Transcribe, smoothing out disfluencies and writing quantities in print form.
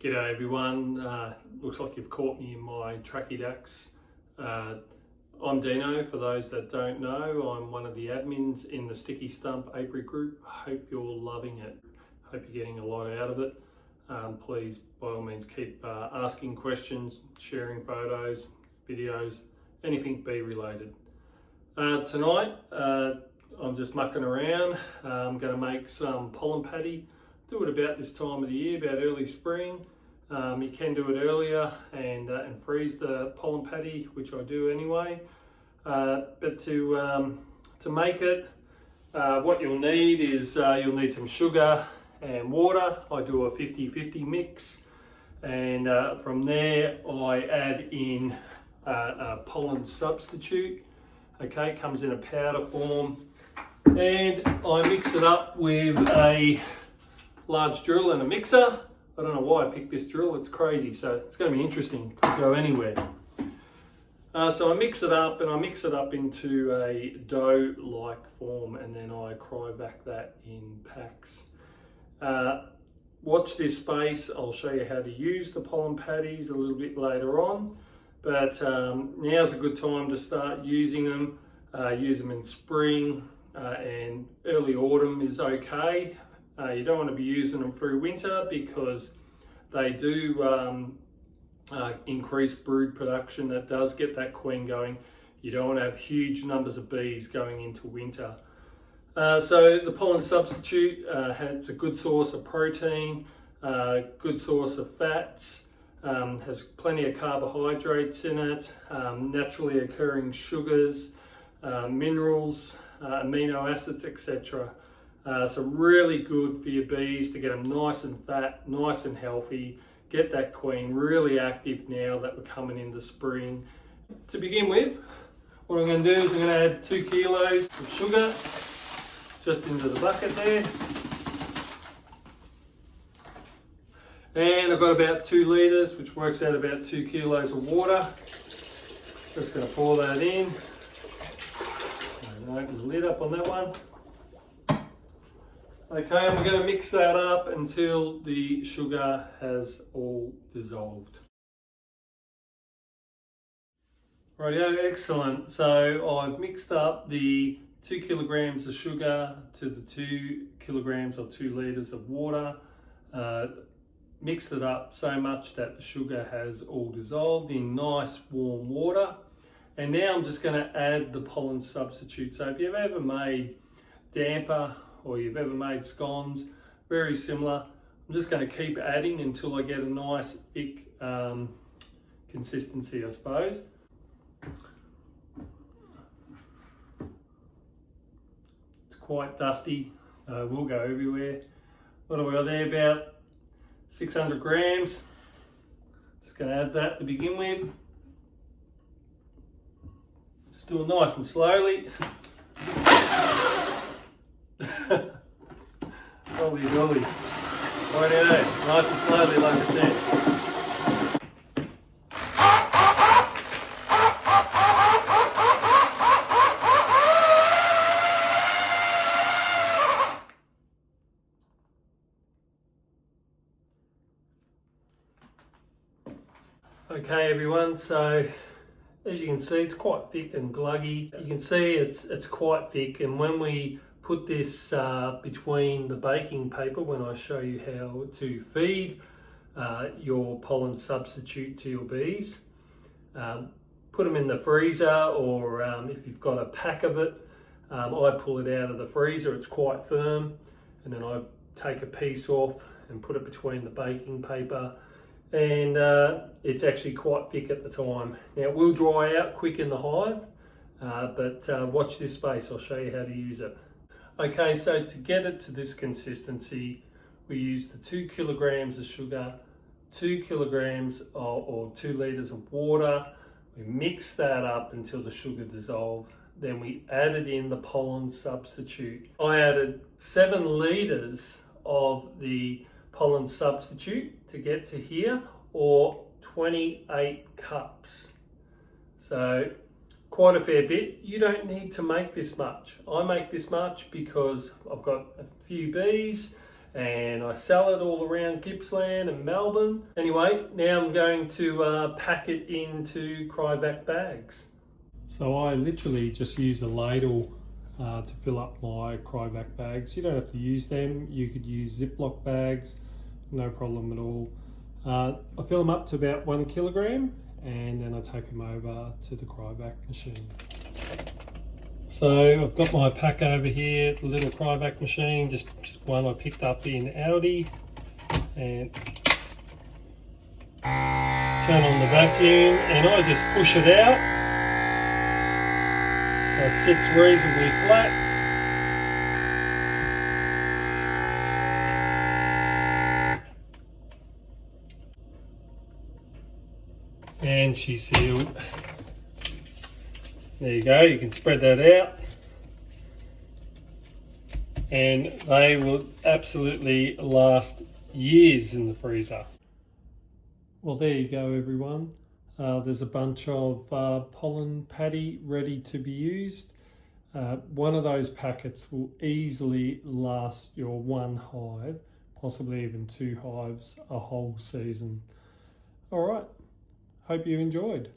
G'day everyone, looks like you've caught me in my tracky ducks. I'm Dino, for those that don't know. I'm one of the admins in the Sticky Stump Apiary group. Hope you're loving it. Hope you're getting a lot out of it. Please, by all means, keep asking questions, sharing photos, videos, anything bee related. Tonight, I'm just mucking around. I'm going to make some pollen patty. Do it about this time of the year, about early spring. You can do it earlier and freeze the pollen patty, which I do anyway. But to make it, what you'll need is you'll need some sugar and water. I do a 50-50 mix, and from there I add in a pollen substitute. Okay, it comes in a powder form, and I mix it up with a large drill and a mixer. I don't know why I picked this drill, it's crazy, so it's going to be interesting, could go anywhere. So I mix it up, and I mix it up into a dough-like form, and then I cryovac that in packs. Watch this space, I'll show you how to use the pollen patties a little bit later on, but now's a good time to start using them. Use them in spring, and early autumn is okay. You don't want to be using them through winter because they do increase brood production. That does get that queen going. You don't want to have huge numbers of bees going into winter. So the pollen substitute, it's a good source of protein, good source of fats, has plenty of carbohydrates in it, naturally occurring sugars, minerals, amino acids, etc. So really good for your bees to get them nice and fat, nice and healthy, get that queen really active now that we're coming into spring. To begin with, what I'm going to do is I'm going to add 2 kilos of sugar just into the bucket there. And I've got about 2 litres, which works out about 2 kilos of water. Just going to pour that in. And open the lid up on that one. Okay, and we're going to mix that up until the sugar has all dissolved. Rightio, excellent. So I've mixed up the 2 kilograms of sugar to the 2 kilograms or 2 litres of water. Mixed it up so much that the sugar has all dissolved in nice warm water. And now I'm just going to add the pollen substitute. So if you've ever made damper or you've ever made scones, very similar. I'm just going to keep adding until I get a nice thick consistency, I suppose. It's quite dusty, so it will go everywhere. What have we got there? About 600 grams. Just going to add that to begin with. Just do it nice and slowly. Holy dolly. Rightio, nice and slowly, like I said. Okay everyone, so as you can see, it's quite thick and gluggy. You can see it's quite thick, and when we put this between the baking paper, when I show you how to feed your pollen substitute to your bees, put them in the freezer, or if you've got a pack of it, I pull it out of the freezer, it's quite firm, and then I take a piece off and put it between the baking paper, and it's actually quite thick at the time. Now it will dry out quick in the hive, but watch this space, I'll show you how to use it. Okay, so to get it to this consistency, we use the 2 kilograms of sugar, 2 kilograms or 2 litres of water. We mix that up until the sugar dissolved. Then we added in the pollen substitute. I added 7 litres of the pollen substitute to get to here, or 28 cups. So quite a fair bit. You don't need to make this much. I make this much because I've got a few bees and I sell it all around Gippsland and Melbourne. Anyway, now I'm going to pack it into cryovac bags. So I literally just use a ladle to fill up my cryovac bags. You don't have to use them. You could use Ziploc bags, no problem at all. I fill them up to about 1 kilogram, and then I take them over to the cryovac machine. So I've got my pack over here, the little cryovac machine, just one I picked up in Audi, and turn on the vacuum, and I just push it out so it sits reasonably flat. And she's sealed. There you go, you can spread that out. And they will absolutely last years in the freezer. Well, there you go, everyone. There's a bunch of Pollen Patty ready to be used. One of those packets will easily last your 1 hive, possibly even 2 hives, a whole season. All right. Hope you enjoyed.